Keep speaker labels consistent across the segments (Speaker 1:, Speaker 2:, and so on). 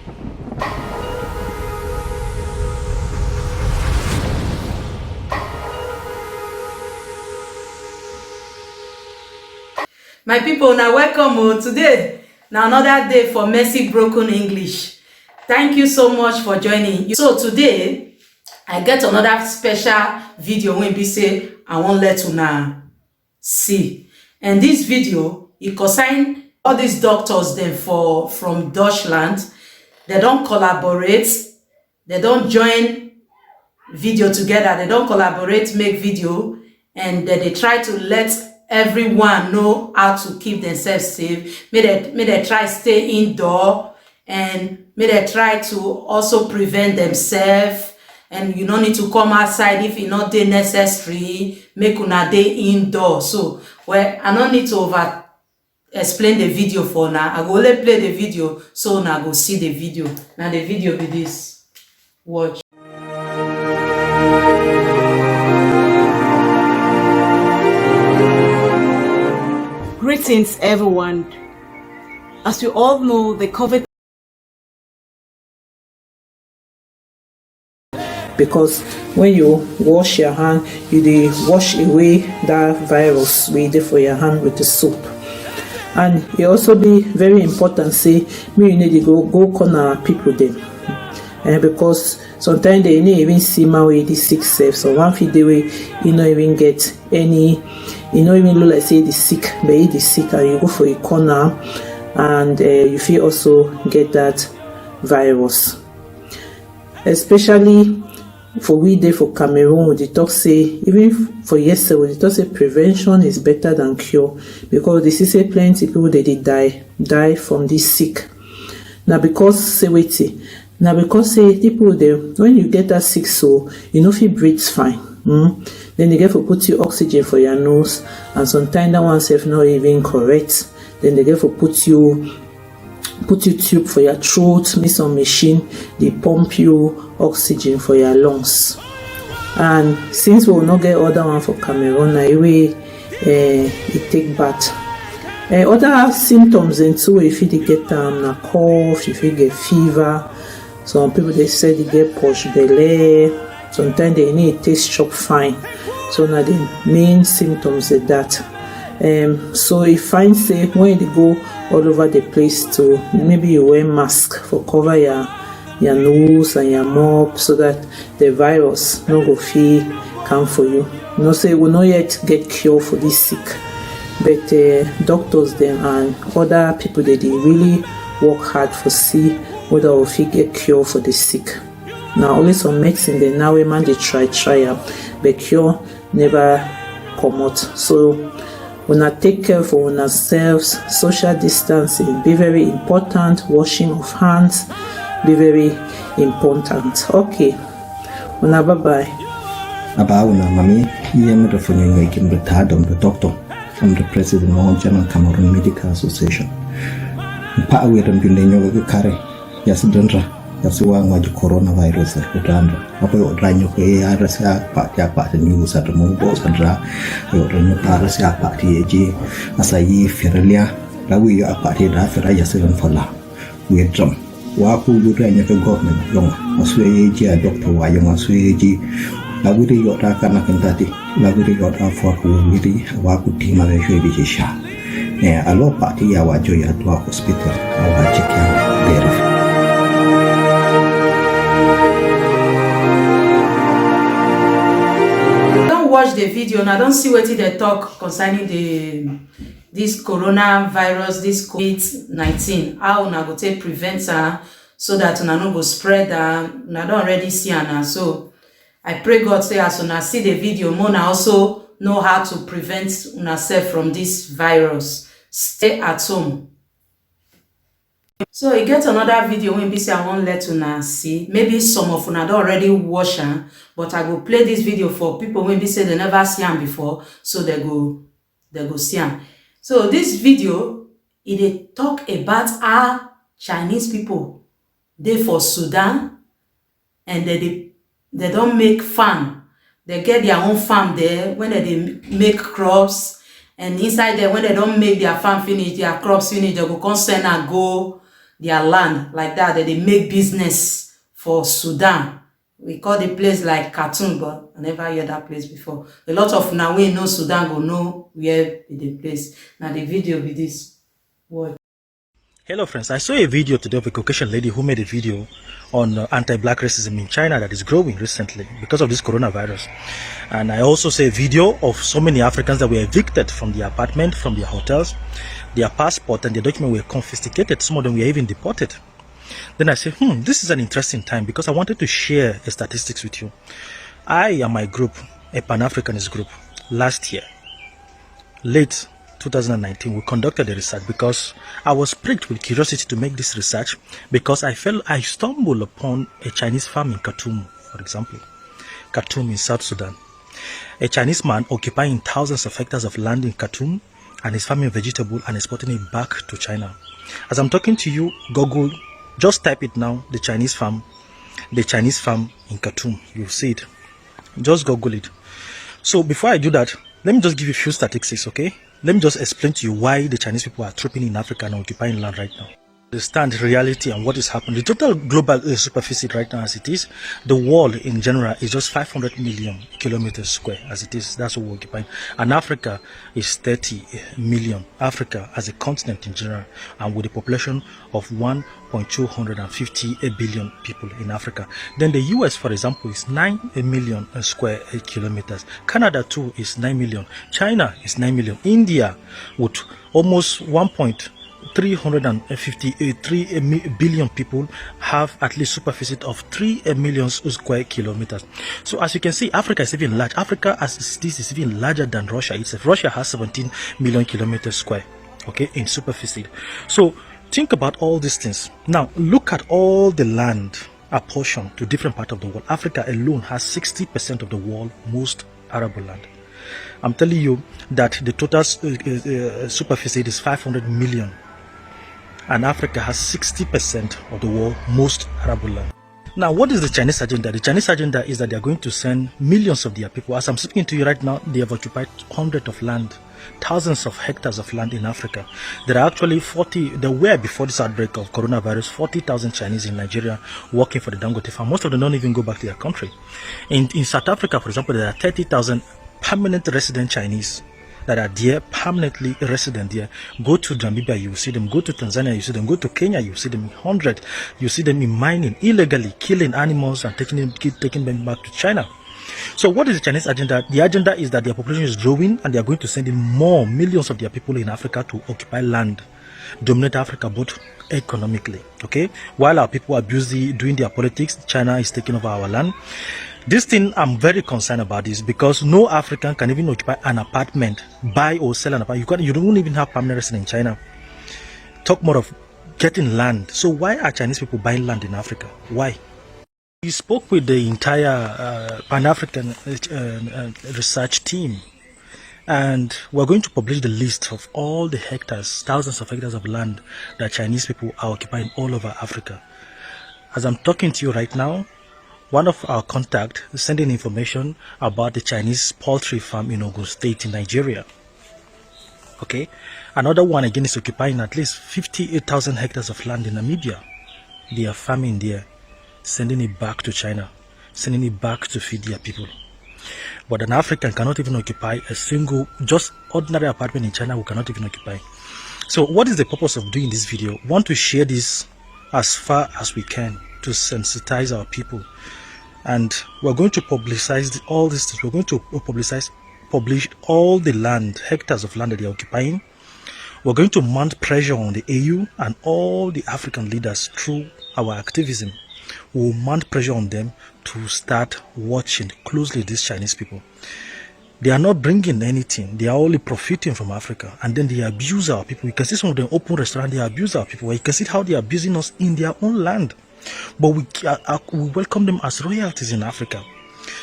Speaker 1: My people, now welcome today. Now another day for Mercy Broken English. Thank you so much for joining. So today, I get another special video when we say I won't let una see. And this video, it concern all these doctors then from Deutschland. They don't collaborate. They don't join video together. They don't collaborate, make video, and they try to let everyone know how to keep themselves safe. May they try stay indoor, and may they try to also prevent themselves. And you don't need to come outside if it's not necessary. Make una day indoor. So, well, I don't need to over explain the video for now. I go only play the video so now go see the video. Now the video be this. Watch.
Speaker 2: Greetings, everyone. As you all know, the COVID,
Speaker 3: because when you wash your hand, you dey wash away that virus wey dey for your hand with the soap. And it also be very important say me you need to go corner people them, and because sometimes they need even see my way the sick self. So one feed the way you not even get any, you not even look like say the sick, but it is sick, and you go for a corner, and you feel also get that virus. Especially for we day for Cameroon, we talk say even for yesterday, we talk say prevention is better than cure, because they see say plenty people they did die from this sick. Now because say wait. Now because say people they when you get that sick, so you know if you breathe fine. Then they get to put you oxygen for your nose, and sometimes that one self not even correct. Then they get to put you tube for your throat, miss some machine, they pump you oxygen for your lungs. And since we will not get other one for Cameroon, it take bath. Other symptoms and too, if you get a cough, if you get fever, some people they say they get push belly, sometimes they need taste chop fine. So now the main symptoms is that. So if find say when you go all over the place to maybe you wear mask for cover your nose and your mouth so that the virus no go feel come for you. No say we not yet get cure for this sick, but doctors them and other people they really work hard for see whether we fit get cure for the sick. Now only some medicine they now man they try but cure never come out. So when I take care for ourselves, social distancing be very important, washing of hands be very important. Okay, bye bye.
Speaker 4: About mami, I'm the doctor. I'm the president of General Cameroon Medical Association. Pa away them bindenyo carry yasidandra yasuwa ngaju coronavirus udandra apa yo dranyo ke aras ya pa news at mo sandra yo dranyo aras ya pa ti asayi feralia lawi yo apa ti da fera yasidan fola we drum wa ku lu dranyo ke government yong aswe ji doctor wa yong aswe ji lawi ri yo da kana kentati lawi ri yo da for ku wiri wa ku ti ma le shwe sha alo party ya wajo ya to hospital awa check ya there.
Speaker 1: Don't watch the video and I don't see what they talk concerning this coronavirus, this COVID-19. How una go take prevent her so that una no go spread her. Una don't already see her now. So I pray God say as una see the video, Mona also know how to prevent yourself from this virus. Stay at home. So you get another video when be say I won't let una see. Maybe some of una don't already watch her, but I go play this video for people when be say they never see her before, so they go see her. So this video, it talk about how Chinese people they for Sudan, and they don't make farm. They get their own farm there when they make crops, and inside there when they don't make their farm finish, their crops finish, they go come send and go their land like that. They make business for Sudan. We call the place like Khartoum, but I never heard that place before. A lot of now we know Sudan go know where the place. Now the video with this word.
Speaker 5: Hello friends, I saw a video today of a Caucasian lady who made a video on anti-black racism in China that is growing recently because of this coronavirus. And I also saw a video of so many Africans that were evicted from their apartment, from their hotels. Their passport and their documents were confiscated. Some of them were even deported. Then I said, this is an interesting time because I wanted to share a statistics with you. I and my group, a Pan-Africanist group, last year, late 2019, we conducted a research because I was pricked with curiosity to make this research because I stumbled upon a Chinese farm in Khartoum, for example. Khartoum in South Sudan. A Chinese man occupying thousands of hectares of land in Khartoum and is farming vegetable and exporting it back to China. As I'm talking to you, Google, just type it now, the Chinese farm in Khartoum. You'll see it. Just Google it. So before I do that, let me just give you a few statistics, okay? Let me just explain to you why the Chinese people are trooping in Africa and occupying land right now. Understand reality and what is happening. The total global superficie right now as it is, the world in general is just 500 million kilometers square as it is. That's what we're occupying. And Africa is 30 million. Africa as a continent in general, and with a population of 1.250 billion people in Africa. Then the US, for example, is 9 million square kilometers. Canada too is 9 million. China is 9 million. India with almost 353 billion people have at least superficie of 3 million square kilometers. So as you can see, Africa is even large. Africa as this is even larger than Russia itself. Russia has 17 million kilometers square, okay, in superficie. So think about all these things. Now look at all the land apportioned to different parts of the world. Africa alone has 60% of the world's most arable land. I'm telling you that the total superficie is 500 million. And Africa has 60% of the world's most arable land. Now, what is the Chinese agenda? The Chinese agenda is that they are going to send millions of their people. As I'm speaking to you right now, they have occupied hundreds of land, thousands of hectares of land in Africa. There are actually there were before this outbreak of coronavirus, 40,000 Chinese in Nigeria working for the Dangote farm. Most of them don't even go back to their country. In South Africa, for example, there are 30,000 permanent resident Chinese that are there, permanently resident there. Go to Namibia, you see them. Go to Tanzania, you see them. Go to Kenya, you see them in hundreds. You see them in mining, illegally killing animals and taking them back to China. So what is the Chinese agenda? The agenda is that their population is growing and they are going to send in more millions of their people in Africa to occupy land, dominate Africa both economically, okay? While our people are busy doing their politics, China is taking over our land. This thing, I'm very concerned about this because no African can even occupy an apartment, buy or sell an apartment. You don't even have permanent residence in China. Talk more of getting land. So why are Chinese people buying land in Africa? Why? We spoke with the entire Pan-African research team, and we're going to publish the list of all the hectares, thousands of hectares of land that Chinese people are occupying all over Africa. As I'm talking to you right now, one of our contacts is sending information about the Chinese poultry farm in Ogun State in Nigeria. Okay, another one again is occupying at least 58,000 hectares of land in Namibia. They are farming there, sending it back to China, sending it back to feed their people. But an African cannot even occupy a single, just ordinary apartment in China. We cannot even occupy. So what is the purpose of doing this video? We want to share this as far as we can to sensitize our people, and we're going to publicize all these things. We're going to publish all the land, hectares of land that they're occupying. We're going to mount pressure on the AU and all the African leaders through our activism. We'll mount pressure on them to start watching closely these Chinese people. They are not bringing anything. They are only profiting from Africa, and then they abuse our people. You can see some of them open restaurants. They abuse our people. You can see how they are abusing us in their own land. But we welcome them as royalties in Africa.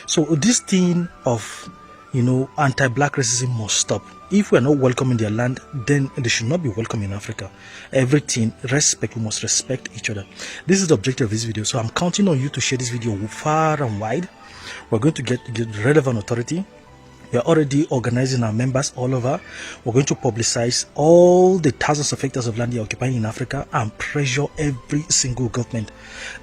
Speaker 5: So this thing of, anti-black racism must stop. If we are not welcoming their land, then they should not be welcome in Africa. Everything, respect, we must respect each other. This is the objective of this video. So I'm counting on you to share this video far and wide. We're going to get relevant authority, We are already organizing our members all over. We're going to publicize all the thousands of hectares of land they are occupying in Africa and pressure every single government.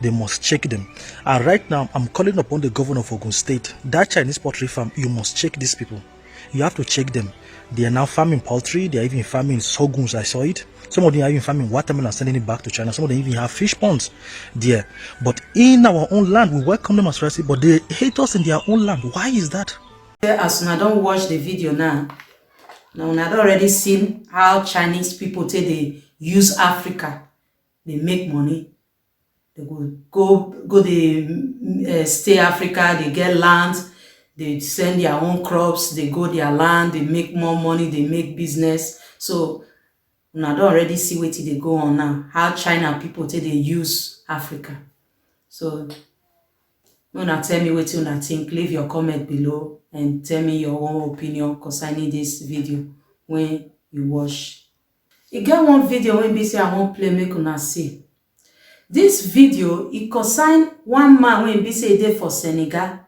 Speaker 5: They must check them. And right now, I'm calling upon the governor of Ogun State. That Chinese poultry farm, you must check these people. You have to check them. They are now farming poultry. They are even farming sorghums. I saw it. Some of them are even farming watermelon and sending it back to China. Some of them even have fish ponds there. But in our own land, we welcome them as residents, but they hate us in their own land. Why is that?
Speaker 1: As I don't watch the video now I don't already seen how Chinese people say they use Africa. They make money. They go they stay Africa, they get land, they send their own crops, they go their land, they make more money, they make business. So I don't already see what they go on now. How China people say they use Africa. So Una tell me what you think. Leave your comment below and tell me your own opinion concerning this video when you watch. You get one video when be say I won't play make una see. This video it concern one man when be say dey for Senegal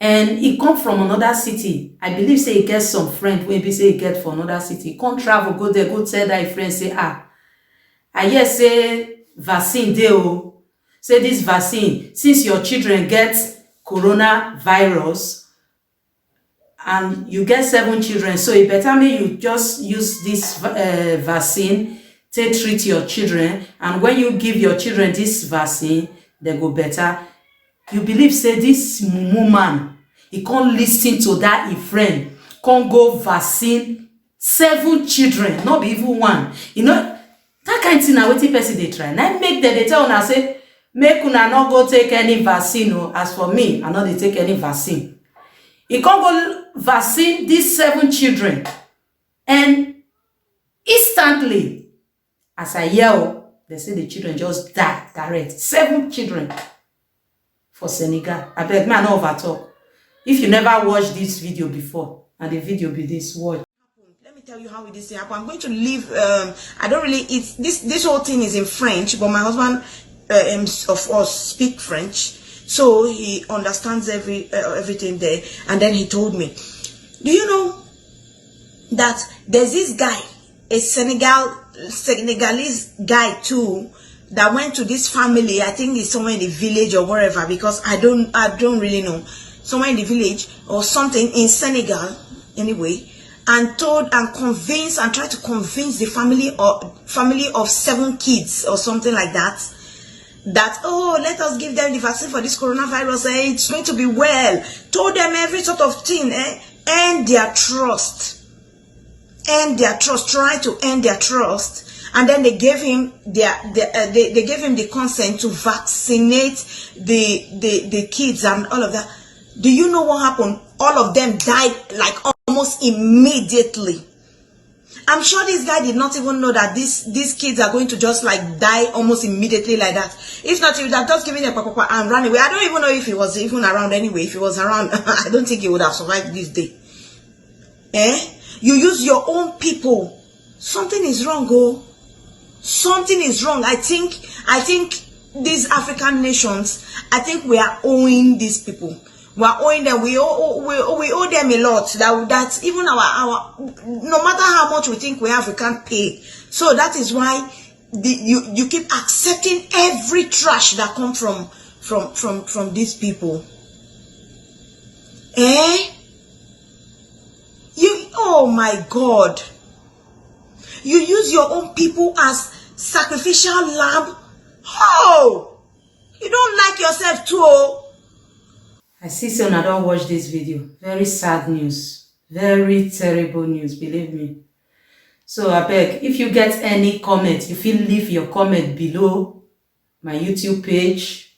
Speaker 1: and he come from another city. I believe say he get some friend when be say he get for another city. He come travel go there go tell that friend say I hear say vaccine dey o. Say this vaccine, since your children get coronavirus and you get 7 children, so it better me you just use this vaccine to treat your children, and when you give your children this vaccine, they go better. You believe say this woman, he can't listen to that his friend, can't go vaccine 7 children, not be even one. You know, that kind of thing na wetin person dey try. Now make them they tell una say, make una not go take any vaccine. As for me, I no dey take any vaccine. He can't go vaccine these 7 children, and instantly, as I hear, they say the children just die direct. 7 children for Senegal. I beg me, I no over talk. If you never watched this video before, and the video be this, watch.
Speaker 2: Let me tell you how it is happen. I'm going to leave. I don't really. It's this whole thing is in French, but my husband of us speak French, so he understands everything there. And then he told me, do you know that there's this guy, a Senegalese guy too, that went to this family. I think it's somewhere in the village or wherever, because I don't really know, somewhere in the village or something in Senegal anyway, and told and convinced and tried to convince the family of 7 kids or something like that, that, oh, let us give them the vaccine for this coronavirus, it's going to be well. Told them every sort of thing, end their trust, try to end their trust. And then they gave him they gave him the consent to vaccinate the kids and all of that. Do you know what happened? All of them died like almost immediately. I'm sure this guy did not even know that these kids are going to just like die almost immediately like that. If not, he would have just given a papa and ran away. I don't even know if he was even around anyway. If he was around, I don't think he would have survived this day. You use your own people. Something is wrong, oh. Something is wrong. I think these African nations, I think we are owing these people. We are owing them. We owe them a lot. That even our no matter how much we think we have, we can't pay. So that is why you keep accepting every trash that comes from these people. Oh my God. You use your own people as sacrificial lamb. Oh, you don't like yourself too. Oh.
Speaker 1: I see so I don't watch this video. Very sad news. Very terrible news, believe me. So I beg, if you get any comment, if you leave your comment below my YouTube page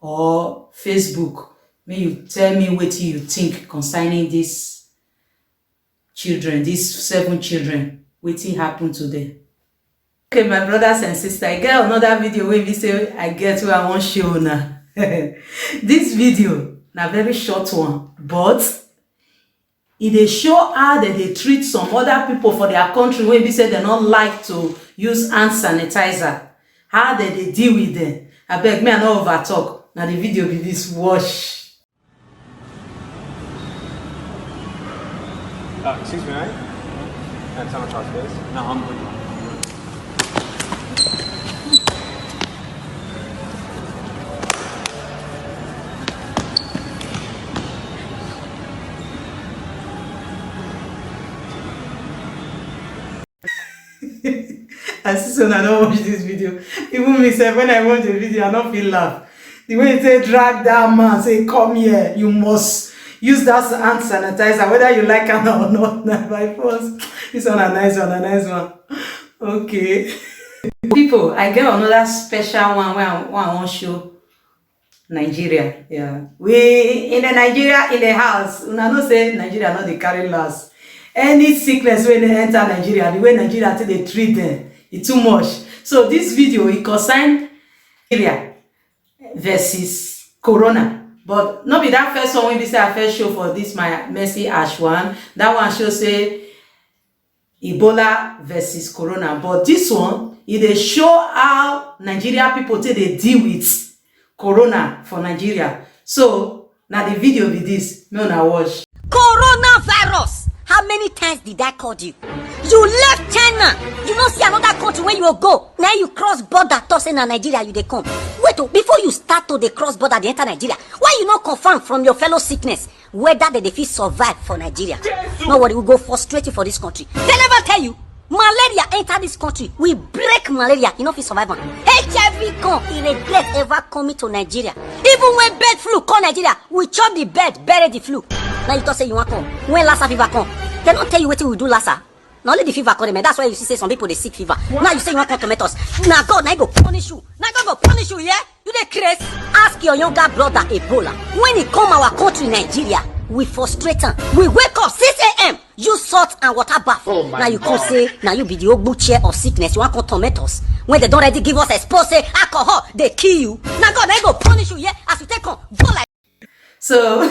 Speaker 1: or Facebook, may you tell me what you think concerning these children, these 7 children, what happened to them. Okay, my brothers and sisters, I get another video where we say I get where I want to show now. This video na very short one, but it dey show how they treat some other people for their country when we say they don't like to use hand sanitizer. How they deal with them. I beg me I no over talk. Now the video be this, watch.
Speaker 6: Excuse me, right? Can I tell my touch base? No, I'm good.
Speaker 1: I see, so I don't watch this video. Even myself, when I watch the video, I don't feel laugh. The way you say drag that man, say come here, you must use that hand sanitizer, whether you like it or not. By force. This one a nice one, a nice one. Okay. People, I get another special one where I want to show Nigeria. Yeah. We in the Nigeria in the house. Una know say Nigeria not dey carry last. Any sickness when they enter Nigeria, the way Nigeria take dey treat them, it's too much. So this video it concern Nigeria versus Corona. But not be that first one when we say I first show for this my Mercy Ash one. That one show say Ebola versus Corona. But this one, it dey show how Nigeria people take dey deal with Corona for Nigeria. So now the video be this. Me una watch.
Speaker 7: Coronavirus. How many times did I call you? You left China. You don't see another country where you will go. Now you cross border, tossing in Nigeria, you they come. Wait, before you start to the cross border, they enter Nigeria. Why you not confirm from your fellow sickness whether they fit survive for Nigeria? No worry, we go frustrate you for this country. They never tell you. Malaria enter this country. We break malaria. You know if you survive on HIV come, irregulate ever coming to Nigeria. Even when bird flu come Nigeria, we chop the bird, bury the flu. Now you talk say you want come. When Lassa fever come, they don't tell you what we do Lassa. Now only the fever come, man. That's why you see say some people they sick fever. Now you say you want come to meet us. Now God, now go punish you. Now God go punish you, yeah? You the crazy? Ask your younger brother Ebola. When he come our country Nigeria, we frustrate him. We wake up 6 a.m. Use salt and water bath. Now you come say, now you be the ogbu chair of sickness. You want come torment us. When they don't already give us expose say alcohol, they kill you. Now God, they go punish you, yeah? As you take on, go like.
Speaker 1: So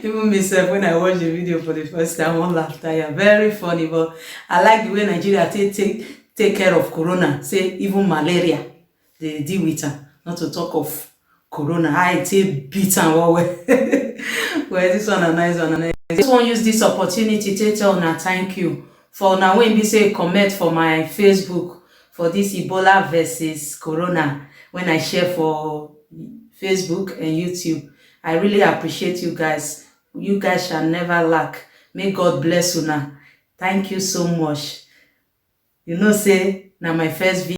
Speaker 1: even myself, when I watch the video for the first time, I won't laugh. Yeah, very funny. But I like the way Nigeria take care of Corona. Say even malaria, they deal with her. Not to talk of Corona. I take beat and well. Well, this one a nice one. I just want to use this opportunity to tell una thank you for now when we say comment for my Facebook for this Ebola versus Corona when I share for Facebook and YouTube. I really appreciate you guys. You guys shall never lack. May God bless you now. Thank you so much. You know, say now my first video.